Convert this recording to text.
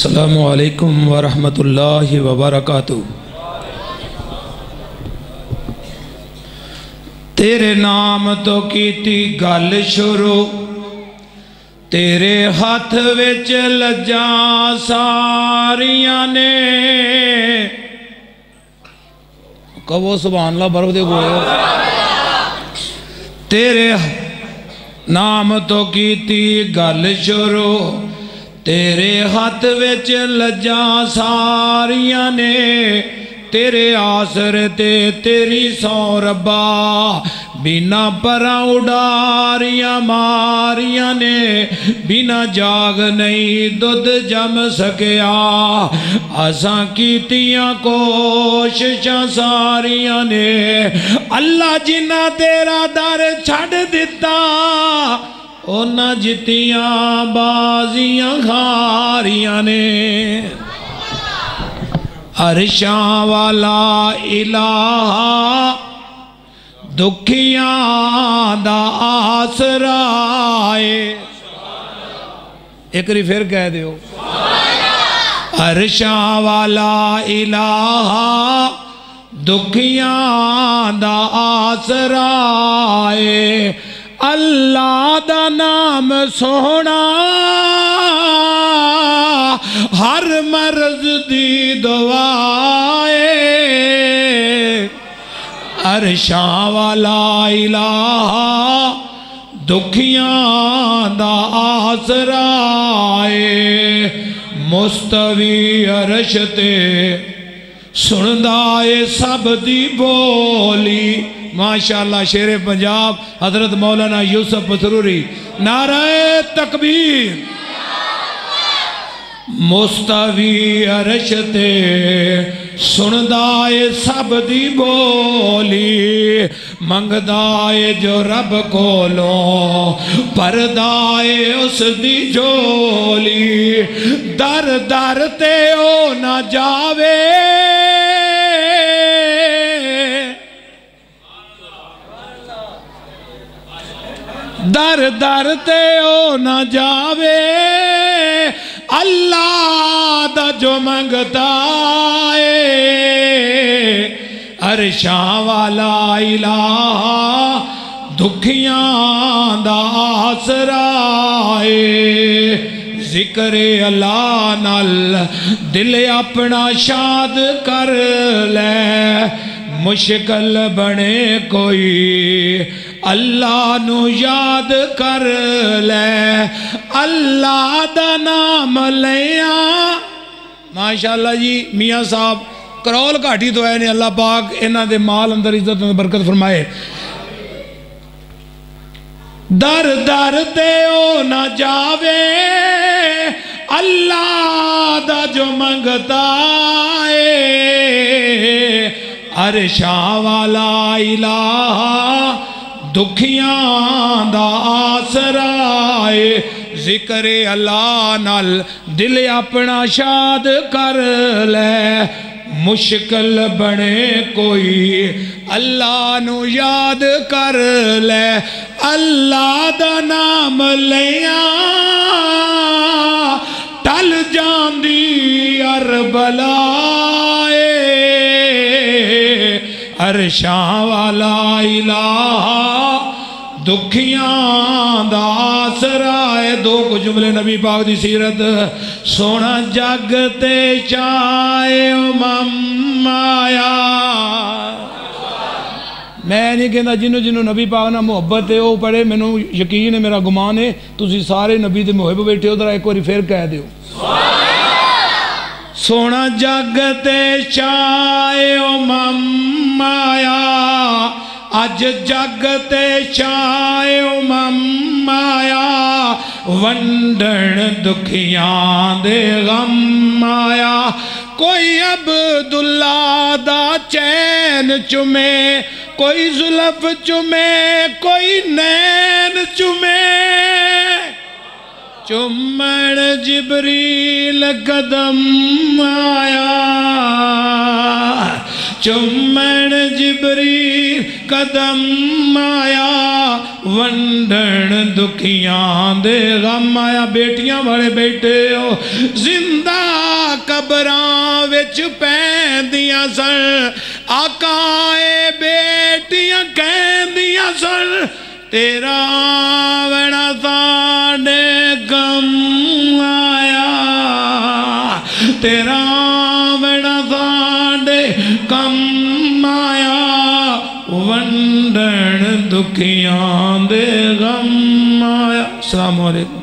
السلام علیکم ورحمۃ اللہ وبرکاتہ۔ تیرے نام تو کیتی گل شروع، تیرے ہاتھ وچ لجاں ساریاں نے۔ کہو سبحان اللہ، برو دے گوئے۔ تیرے نام تو کیتی گل شروع، تیرے ہاتھ وچ لجاں ساریاں نے۔ تیرے آسرے تے تیری سو ربا، بینا پراں اڈاریاں ماریاں نے۔ بینا جاگ نہیں دودھ جم سکیا، اساں کیتیاں کوششاں ساریاں نے۔ اللہ جنہ تیرا در چھڑ دیتا، اونا جتیاں بازیاں خاریاں نے۔ عرشاں والا الہ دکھیاں دا آسرا ہے۔ ایک ری پھر کہہ دیو، عرشاں والا الہ دکھیاں دا آسرا ہے۔ اللہ دا نام سونا ہر مرض دی دعائے۔ عرشاں والا الہ دکھیاں دا آسرا ہے۔ مستوی عرش تے سندائے سب دی بولی۔ ماشاءاللہ شیر پنجاب حضرت مولانا یوسف مسروری، نعرہ تکبیر۔ مستوی عرش تے سندائے سب دی بولی، منگدائے جو رب کولوں پردائے اس دی جولی۔ در در تے او نہ جاوے، در در تے او نہ جاوے، اللہ دا جو منگتا ہے۔ عرشاں والا الہ دکھیاں دا آسرا ہے۔ ذکر اللہ نال دل اپنا شاد کر لے، مشکل بنے کوئی اللہ نو یاد کر لے۔ اللہ دا نام لیاں۔ ماشاءاللہ جی میاں صاحب کرول گھاٹی تو ہے نے، اللہ پاک انہاں دے مال اندر عزت و برکت فرمائے۔ در در تے او نہ جاوے، اللہ دا جو منگتا ہے۔ عرشاں والا الہ دکھیاں دا آسرا ہے۔ ذکر اللہ نال دل اپنا شاد کر لے، مشکل بنے کوئی اللہ نو یاد کر لے۔ اللہ دا نام لیاں ٹل جاندی اربلائے۔ عرشاں والا الہ دکھیاں دا آسرا ہے۔ دو کو جملے نبی پاک دی سیرت۔ سونا جگ تے چائے امم آیا۔ میں نہیں کہنا جنہوں نبی پاک نہ محبت ہے وہ پڑھے، میں یقین ہے، میرا گمان ہے تسی سارے نبی دے محب بیٹھے ہو۔ ذرا ایک بار پھر کہہ دیو، سونا جگ تے چائے امم آیا۔ اج جگ تے چائے امم آیا، ونڈن دکھیاں دے غم آیا۔ کوئی عبداللہ دا چین چمے، کوئی زلف چمے، کوئی نین چمے۔ چمن جبریل قدم آیا، چمن جبریل قدم آیا، ونڈن دکھیاں دے غم آیا۔ بیٹیاں بڑے بیٹے ہو، زندہ قبراں وچ پیندیاں سن آقائے بیٹیاں کہندیاں سن تیرا وڑا ساڈے کم آیا تیرا وڑا ساڈے کم آیا ونڈن دکھیاں دے غم آیا. السلام علیکم.